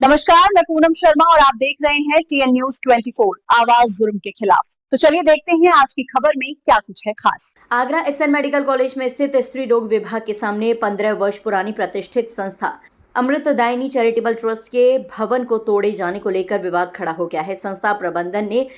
नमस्कार, मैं पूनम शर्मा और आप देख रहे हैं TN News 24 आवाज जुर्म के खिलाफ। तो चलिए देखते हैं आज की खबर में क्या कुछ है खास। आगरा SN मेडिकल कॉलेज में स्थित स्त्री रोग विभाग के सामने 15 वर्ष पुरानी प्रतिष्ठित संस्था अमृतदायिनी चैरिटेबल ट्रस्ट के भवन को तोड़े जाने को लेकर विवाद खड़ा हो गया है। संस्था प्रबंधन ने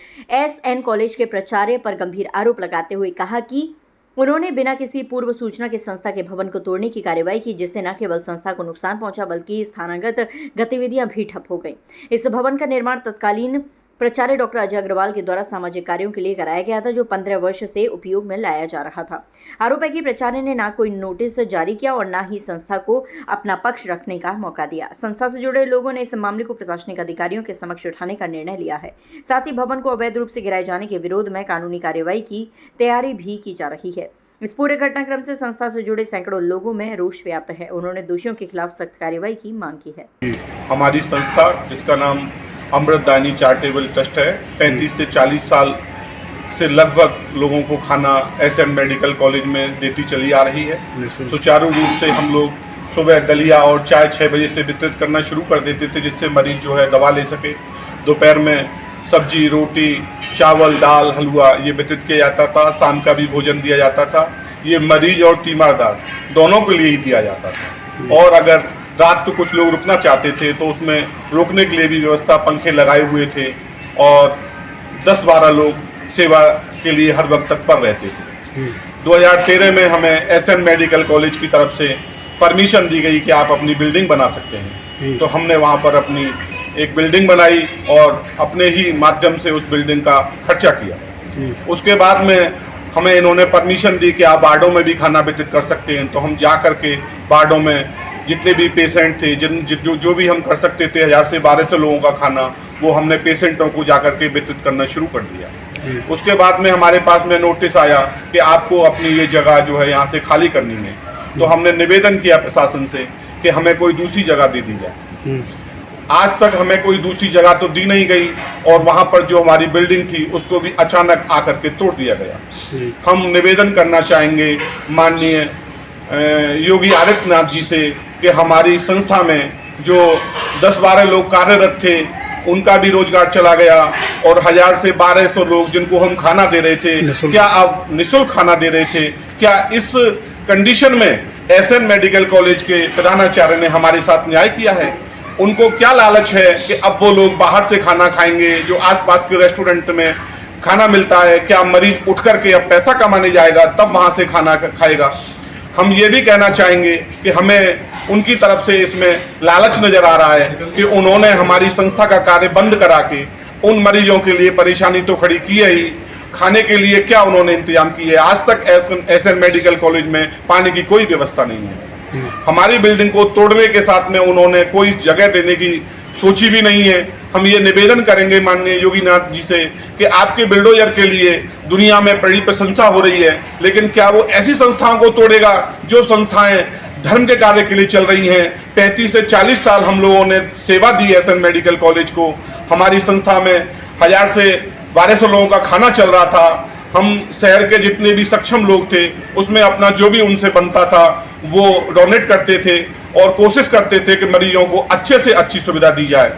SN कॉलेज के प्राचार्य पर गंभीर आरोप लगाते हुए कहा कि उन्होंने बिना किसी पूर्व सूचना के संस्था के भवन को तोड़ने की कार्रवाई की, जिससे न केवल संस्था को नुकसान पहुंचा बल्कि स्थानागत गतिविधियां भी ठप हो गईं। इस भवन का निर्माण तत्कालीन प्राचार्य डॉक्टर अजय अग्रवाल के द्वारा सामाजिक कार्यों के लिए कराया गया था, जो 15 वर्ष से उपयोग में लाया जा रहा था। आरोप है कि प्राचार्य ने ना कोई नोटिस जारी किया और ना ही संस्था को अपना पक्ष रखने का मौका दिया। संस्था से जुड़े लोगों ने इस मामले को प्रशासनिक अधिकारियों के समक्ष उठाने का निर्णय लिया है। साथ ही भवन को अवैध रूप से गिराए जाने के विरोध में कानूनी कार्रवाई की तैयारी भी की जा रही है। इस पूरे घटनाक्रम से संस्था से जुड़े सैकड़ों लोगों में रोष व्याप्त है। उन्होंने दोषियों के खिलाफ सख्त कार्रवाई की मांग की है। हमारी संस्था, जिसका नाम अमृतदायिनी चैरिटेबल ट्रस्ट है, 35 से 40 साल से लगभग लोगों को खाना SN मेडिकल कॉलेज में देती चली आ रही है। सुचारू रूप से हम लोग सुबह दलिया और चाय 6 बजे से वितरित करना शुरू कर देते थे, जिससे मरीज जो है दवा ले सके। दोपहर में सब्जी, रोटी, चावल, दाल, हलवा ये वितरित किया जाता था। शाम का भी भोजन दिया जाता था। ये मरीज और तीमारदार दोनों के लिए ही दिया जाता था। और अगर रात को कुछ लोग रुकना चाहते थे तो उसमें रुकने के लिए भी व्यवस्था, पंखे लगाए हुए थे और 10-12 लोग सेवा के लिए हर वक्त तत्पर रहते थे। 2013 में हमें SN मेडिकल कॉलेज की तरफ से परमिशन दी गई कि आप अपनी बिल्डिंग बना सकते हैं। तो हमने वहाँ पर अपनी एक बिल्डिंग बनाई और अपने ही माध्यम से उस बिल्डिंग का खर्चा किया। उसके बाद में हमें इन्होंने परमिशन दी कि आप वार्डों में भी खाना वितरित कर सकते हैं। तो हम जा कर के वार्डों में जितने भी पेशेंट थे, जो भी हम कर सकते थे, 1000 से 1200 लोगों का खाना, वो हमने पेशेंटों को जा कर के वितरित करना शुरू कर दिया। उसके बाद में हमारे पास में नोटिस आया कि आपको अपनी ये जगह जो है यहाँ से खाली करनी है। तो हमने निवेदन किया प्रशासन से कि हमें कोई दूसरी जगह दे दी जाए। आज तक हमें कोई दूसरी जगह तो दी नहीं गई और वहाँ पर जो हमारी बिल्डिंग थी उसको भी अचानक आकर के तोड़ दिया गया। हम निवेदन करना चाहेंगे माननीय योगी आदित्यनाथ जी से कि हमारी संस्था में जो 10-12 लोग कार्यरत थे उनका भी रोजगार चला गया और 1000 से 1200 लोग जिनको हम खाना दे रहे थे, क्या अब निःशुल्क खाना दे रहे थे, क्या इस कंडीशन में SN मेडिकल कॉलेज के प्रधानाचार्य ने हमारे साथ न्याय किया है? उनको क्या लालच है कि अब वो लोग बाहर से खाना खाएंगे जो आसपास के रेस्टोरेंट में खाना मिलता है? क्या मरीज उठ करके अब पैसा कमाने जाएगा तब वहाँ से खाना खाएगा? हम ये भी कहना चाहेंगे कि हमें उनकी तरफ से इसमें लालच नजर आ रहा है कि उन्होंने हमारी संस्था का कार्य बंद करा के उन मरीजों के लिए परेशानी तो खड़ी की है ही, खाने के लिए क्या उन्होंने इंतजाम की है? आज तक SN मेडिकल कॉलेज में पानी की कोई व्यवस्था नहीं है। हमारी बिल्डिंग को तोड़ने के साथ में उन्होंने कोई जगह देने की सोची भी नहीं है। हम ये निवेदन करेंगे माननीय योगीनाथ जी से कि आपके बिल्डोजर के लिए दुनिया में बड़ी प्रशंसा हो रही है, लेकिन क्या वो ऐसी संस्थाओं को तोड़ेगा जो संस्थाएं धर्म के कार्य के लिए चल रही हैं? 35 से 40 साल हम लोगों ने सेवा दी SN मेडिकल कॉलेज को। हमारी संस्था में 1000 से 1200 लोगों का खाना चल रहा था। हम शहर के जितने भी सक्षम लोग थे उसमें अपना जो भी उनसे बनता था वो डोनेट करते थे और कोशिश करते थे कि मरीजों को अच्छे से अच्छी सुविधा दी जाए।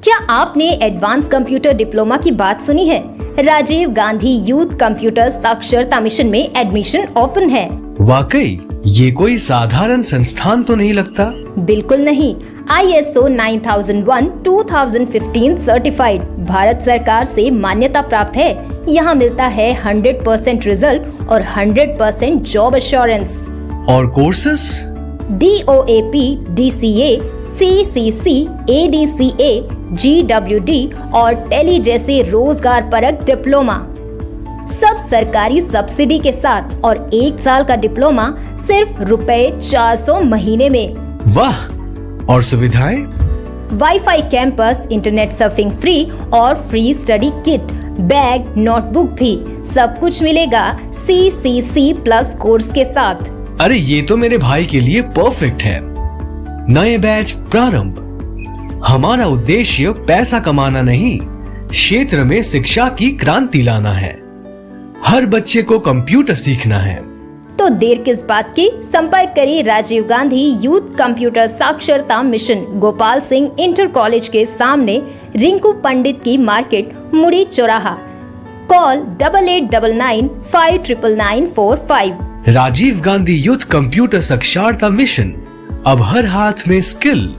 क्या आपने एडवांस कंप्यूटर डिप्लोमा की बात सुनी है? राजीव गांधी यूथ कंप्यूटर साक्षरता मिशन में एडमिशन ओपन है। वाकई ये कोई साधारण संस्थान तो नहीं लगता। बिल्कुल नहीं, ISO 9001:2015 सर्टिफाइड, भारत सरकार से मान्यता प्राप्त है। यहाँ मिलता है 100% रिजल्ट और 100% जॉब एश्योरेंस। और courses? DOAP, DCA, CCC, ADCA, GWD और टेली जैसे रोजगार परक डिप्लोमा, सब सरकारी सब्सिडी के साथ और 1 साल का डिप्लोमा सिर्फ ₹400 महीने में। वाह! और सुविधाएं? Wifi campus, internet surfing free और free study kit, bag, notebook भी सब कुछ मिलेगा CCC+ कोर्स के साथ। अरे ये तो मेरे भाई के लिए परफेक्ट है। नए बैच प्रारंभ। हमारा उद्देश्य पैसा कमाना नहीं, क्षेत्र में शिक्षा की क्रांति लाना है। हर बच्चे को कंप्यूटर सीखना है। तो देर किस बात की, संपर्क करें राजीव गांधी यूथ कंप्यूटर साक्षरता mission, Gopal Singh inter college के सामने, रिंकू पंडित की market, Mudi Chauraha. Call 8899599945। Rajiv Gandhi youth computer साक्षरता मिशन, अब हर हाथ में स्किल।